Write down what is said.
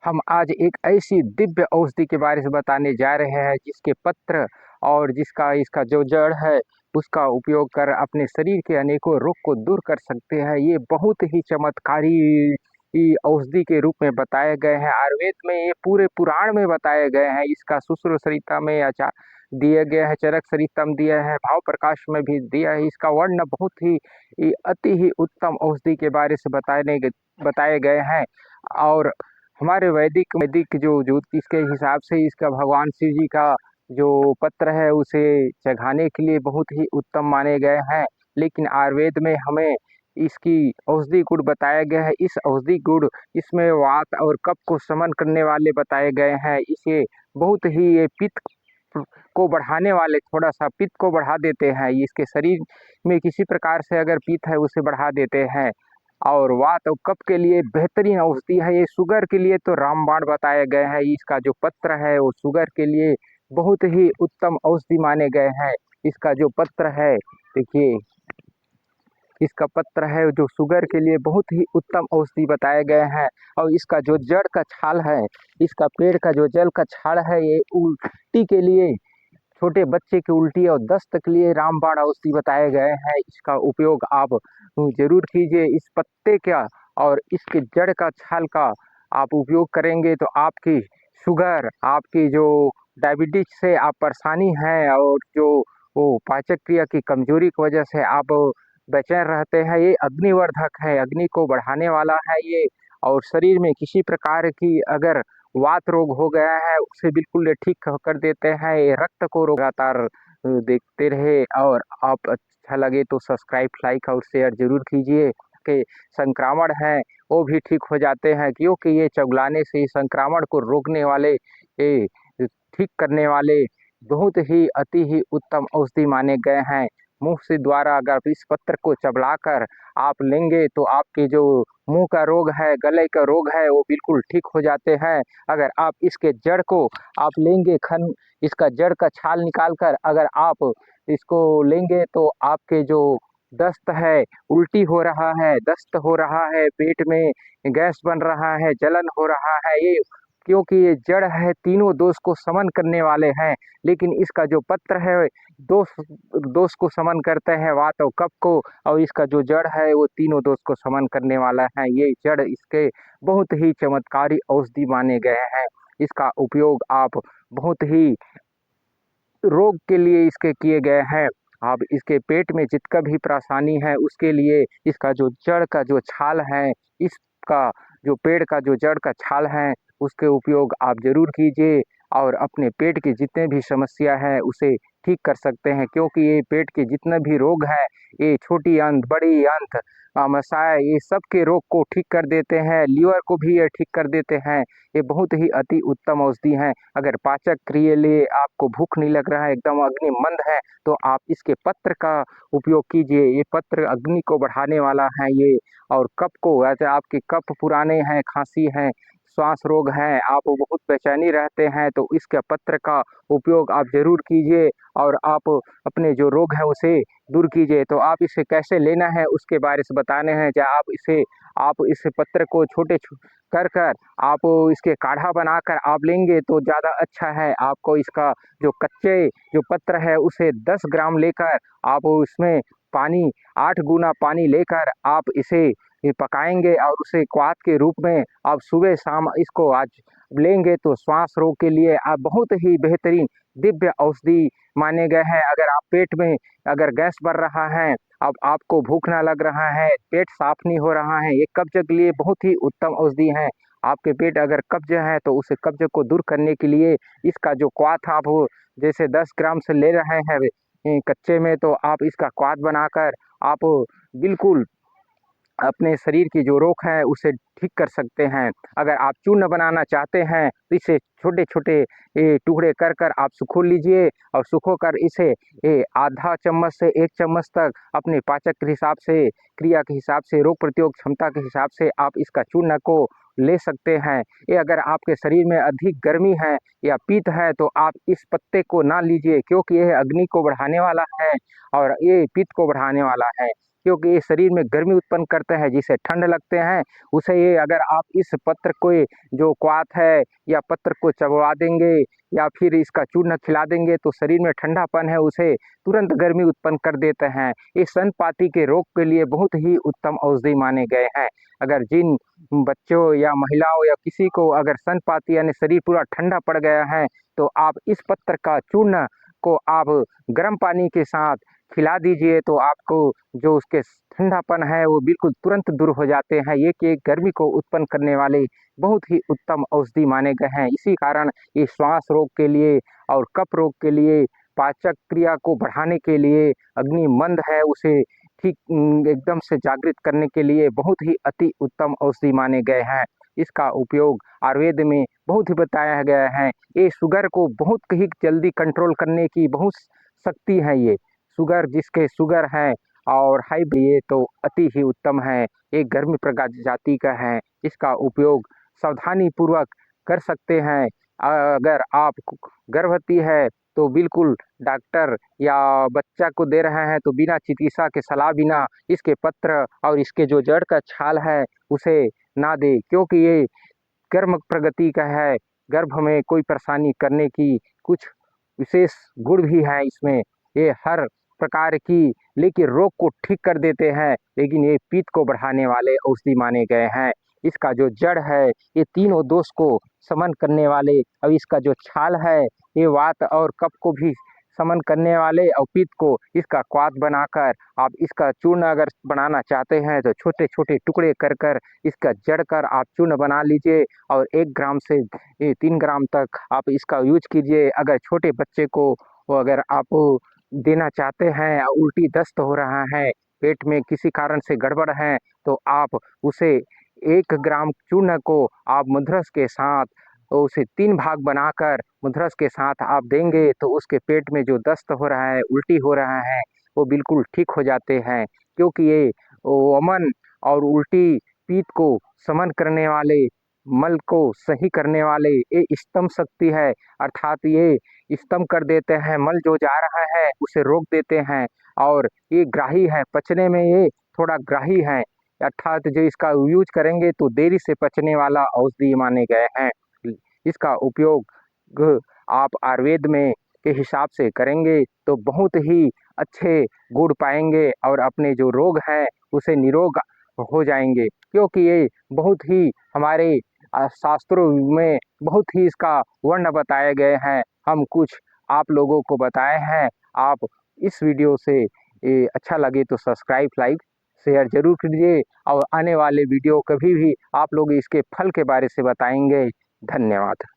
हम आज एक ऐसी दिव्य औषधि के बारे में बताने जा रहे हैं जिसके पत्र और जिसका इसका जो जड़ है उसका उपयोग कर अपने शरीर के अनेकों रोग को दूर कर सकते हैं। ये बहुत ही चमत्कारी औषधि के रूप में बताए गए हैं। आयुर्वेद में ये पूरे पुराण में बताए गए हैं। इसका सूत्र संहिता में आचार दिए गए हैं, चरक संहिता दिया है, भाव प्रकाश में भी दिया है। इसका वर्ण बहुत ही अति ही उत्तम औषधि के बारे से बताए गए हैं। और हमारे वैदिक वैदिक जो ज्योतिष के हिसाब से इसका भगवान शिव जी का जो पत्र है उसे चढ़ाने के लिए बहुत ही उत्तम माने गए हैं। लेकिन आयुर्वेद में हमें इसकी औषधि गुण बताया गया है। इस औषधि गुण इसमें वात और कफ को शमन करने वाले बताए गए हैं। इसे बहुत ही ये पित्त को बढ़ाने वाले, थोड़ा सा पित्त को बढ़ा देते हैं। इसके शरीर में किसी प्रकार से अगर पित्त है उसे बढ़ा देते हैं। और वात और कफ के लिए बेहतरीन औषधि है। ये शुगर के लिए तो रामबाण बताए गए हैं। इसका जो पत्र है वो शुगर के लिए बहुत ही उत्तम औषधि माने गए हैं। इसका जो पत्र है, देखिए इसका पत्र है जो शुगर के लिए बहुत ही उत्तम औषधि बताए गए हैं। और इसका जो जड़ का छाल है, इसका पेड़ का जो जल का छाल है, ये उल्टी के लिए, छोटे बच्चे की उल्टी और दस्त के लिए रामबाण औषधि बताए गए हैं। इसका उपयोग आप जरूर कीजिए। इस पत्ते का और इसके जड़ का छाल का आप उपयोग करेंगे तो आपकी शुगर, आपकी जो डायबिटीज से आप परेशानी है और जो वो पाचक क्रिया की कमजोरी की वजह से आप बेचैन रहते हैं, ये अग्निवर्धक है, अग्नि को बढ़ाने वाला है ये। और शरीर में किसी प्रकार की अगर वात रोग हो गया है उसे बिल्कुल ये ठीक कर देते हैं। ये रक्त को लगातार देखते रहे। और आप अच्छा लगे तो सब्सक्राइब, लाइक और शेयर जरूर कीजिए कि संक्रमण है वो भी ठीक हो जाते हैं, क्योंकि ये चौगलाने से संक्रमण को रोकने वाले, ये ठीक करने वाले बहुत ही अति ही उत्तम औषधि माने गए हैं। मुंह से द्वारा अगर इस पत्र को चबलाकर आप लेंगे तो आपके जो मुंह का रोग है, गले का रोग है, वो बिल्कुल ठीक हो जाते हैं। अगर आप इसके जड़ को आप लेंगे, इसका जड़ का छाल निकाल कर अगर आप इसको लेंगे तो आपके जो दस्त है, उल्टी हो रहा है, दस्त हो रहा है, पेट में गैस बन रहा है, जलन हो रहा है, ये क्योंकि ये जड़ है तीनों दोष को समन करने वाले हैं। लेकिन इसका जो पत्र है दोष दोष को समन करते हैं, वात और कफ को। और इसका जो जड़ है वो तीनों दोष को समन करने वाला है। ये जड़ इसके बहुत ही चमत्कारी औषधि माने गए हैं। इसका उपयोग आप बहुत ही रोग के लिए इसके किए गए हैं। आप इसके पेट में जितना भी परेशानी है उसके लिए इसका जो जड़ का जो छाल है, इसका जो पेड़ का जो जड़ का छाल है उसके उपयोग आप जरूर कीजिए। और अपने पेट की जितने भी समस्या है उसे ठीक कर सकते हैं, क्योंकि ये पेट के जितने भी रोग है, ये छोटी अंत, बड़ी अंत, आमाशय, ये सब के रोग को ठीक कर देते हैं। लीवर को भी ये ठीक कर देते हैं। ये बहुत ही अति उत्तम औषधि हैं। अगर पाचक क्रिया लिए आपको भूख नहीं लग रहा है, एकदम अग्नि मंद है, तो आप इसके पत्र का उपयोग कीजिए। ये पत्र अग्नि को बढ़ाने वाला है ये। और कफ को, ऐसे आपके कफ पुराने हैं, खांसी है, श्वास रोग है, आप बहुत बेचैनी रहते हैं, तो इसके पत्र का उपयोग आप जरूर कीजिए और आप अपने जो रोग है उसे दूर कीजिए। तो आप इसे कैसे लेना है उसके बारे से बताने हैं। या आप इस पत्र को छोटे कर कर आप इसके काढ़ा बनाकर आप लेंगे तो ज़्यादा अच्छा है। आपको इसका जो कच्चे जो पत्र है उसे 10 ग्राम लेकर आप उसमें पानी 8 गुना पानी लेकर आप इसे पकाएंगे और उसे क्वाथ के रूप में आप सुबह शाम इसको आज लेंगे तो श्वास रोग के लिए आप बहुत ही बेहतरीन दिव्य औषधि माने गए हैं। अगर आप पेट में अगर गैस बढ़ रहा है, अब आपको भूख ना लग रहा है, पेट साफ नहीं हो रहा है, ये कब्ज के लिए बहुत ही उत्तम औषधि है। आपके पेट अगर कब्ज है तो उस कब्ज को दूर करने के लिए इसका जो क्वाथ आप जैसे 10 ग्राम से ले रहे हैं कच्चे में, तो आप इसका क्वाथ बनाकर आप बिल्कुल अपने शरीर की जो रोग है उसे ठीक कर सकते हैं। अगर आप चूर्ण बनाना चाहते हैं तो इसे छोटे छोटे टुकड़े कर कर आप सुखो लीजिए और सुखो कर इसे आधा चम्मच से 1 चम्मच तक अपने पाचक के हिसाब से, क्रिया के हिसाब से, रोग प्रतिरोध क्षमता के हिसाब से आप इसका चूर्ण को ले सकते हैं। ये अगर आपके शरीर में अधिक गर्मी है या पित्त है तो आप इस पत्ते को ना लीजिए, क्योंकि यह अग्नि को बढ़ाने वाला है और ये पित्त को बढ़ाने वाला है। क्योंकि ये शरीर में गर्मी उत्पन्न करते हैं, जिसे ठंड लगते हैं। उसे ये अगर आप इस पत्र को जो क्वाथ है या पत्र को चबवा देंगे या फिर इसका चूर्ण खिला देंगे तो शरीर में ठंडापन है उसे तुरंत गर्मी उत्पन्न कर देते हैं। ये स्तनपाती के रोग के लिए बहुत ही उत्तम औषधि माने गए हैं। अगर जिन बच्चों या महिलाओं या किसी को अगर स्तनपाती यानी शरीर पूरा ठंडा पड़ गया है तो आप इस पत्र का चूर्ण को आप गर्म पानी के साथ खिला दीजिए तो आपको जो उसके ठंडापन है वो बिल्कुल तुरंत दूर हो जाते हैं। ये कि गर्मी को उत्पन्न करने वाले बहुत ही उत्तम औषधि माने गए हैं। इसी कारण ये श्वास रोग के लिए और कफ रोग के लिए, पाचक क्रिया को बढ़ाने के लिए, अग्नि मंद है उसे ठीक एकदम से जागृत करने के लिए बहुत ही अति उत्तम औषधि माने गए हैं। इसका उपयोग आयुर्वेद में बहुत ही बताया गया है। ये शुगर को बहुत ही जल्दी कंट्रोल करने की बहुत शक्ति है। ये शुगर जिसके शुगर है और हाई ये तो अति ही उत्तम है। ये गर्मी प्रजाति का है। इसका उपयोग सावधानी पूर्वक कर सकते हैं। अगर आप गर्भवती है तो बिल्कुल डॉक्टर या बच्चा को दे रहे हैं तो बिना चिकित्सा के सलाह बिना इसके पत्र और इसके जो जड़ का छाल है उसे ना दे, क्योंकि ये कर्म प्रगति का है। गर्भ में कोई परेशानी करने की कुछ विशेष गुण भी है इसमें। ये हर प्रकार की लेकिन रोग को ठीक कर देते हैं, लेकिन ये पित्त को बढ़ाने वाले औषधि माने गए हैं। इसका जो जड़ है ये तीनों दोष को शमन करने वाले और इसका जो छाल है ये वात और कफ को भी शमन करने वाले और पित्त को इसका क्वाथ बनाकर आप इसका चूर्ण अगर बनाना चाहते हैं तो छोटे छोटे टुकड़े कर कर इसका जड़ कर आप चूर्ण बना लीजिए और 1 ग्राम से 3 ग्राम तक आप इसका यूज कीजिए। अगर छोटे बच्चे को अगर आप देना चाहते हैं, उल्टी दस्त हो रहा है, पेट में किसी कारण से गड़बड़ है तो आप उसे 1 ग्राम चूर्ण को आप मुद्रस के साथ उसे 3 भाग बनाकर मुद्रस के साथ आप देंगे तो उसके पेट में जो दस्त हो रहा है, उल्टी हो रहा है, वो बिल्कुल ठीक हो जाते हैं। क्योंकि ये वमन और उल्टी पित्त को शमन करने वाले, मल को सही करने वाले ये स्तंभ शक्ति है। अर्थात ये स्तंभ कर देते हैं, मल जो जा रहा है उसे रोक देते हैं और ये ग्राही है, पचने में ये थोड़ा ग्राही है। अर्थात जो इसका यूज करेंगे तो देरी से पचने वाला औषधि माने गए हैं। इसका उपयोग आप आयुर्वेद में के हिसाब से करेंगे तो बहुत ही अच्छे गुण पाएंगे और अपने जो रोग हैं उसे निरोग हो जाएंगे। क्योंकि ये बहुत ही हमारे शास्त्रों में बहुत ही इसका वर्ण बताए गए हैं। हम कुछ आप लोगों को बताए हैं। आप इस वीडियो से अच्छा लगे तो सब्सक्राइब, लाइक, शेयर जरूर कीजिए और आने वाले वीडियो कभी भी आप लोग इसके फल के बारे से बताएंगे। धन्यवाद।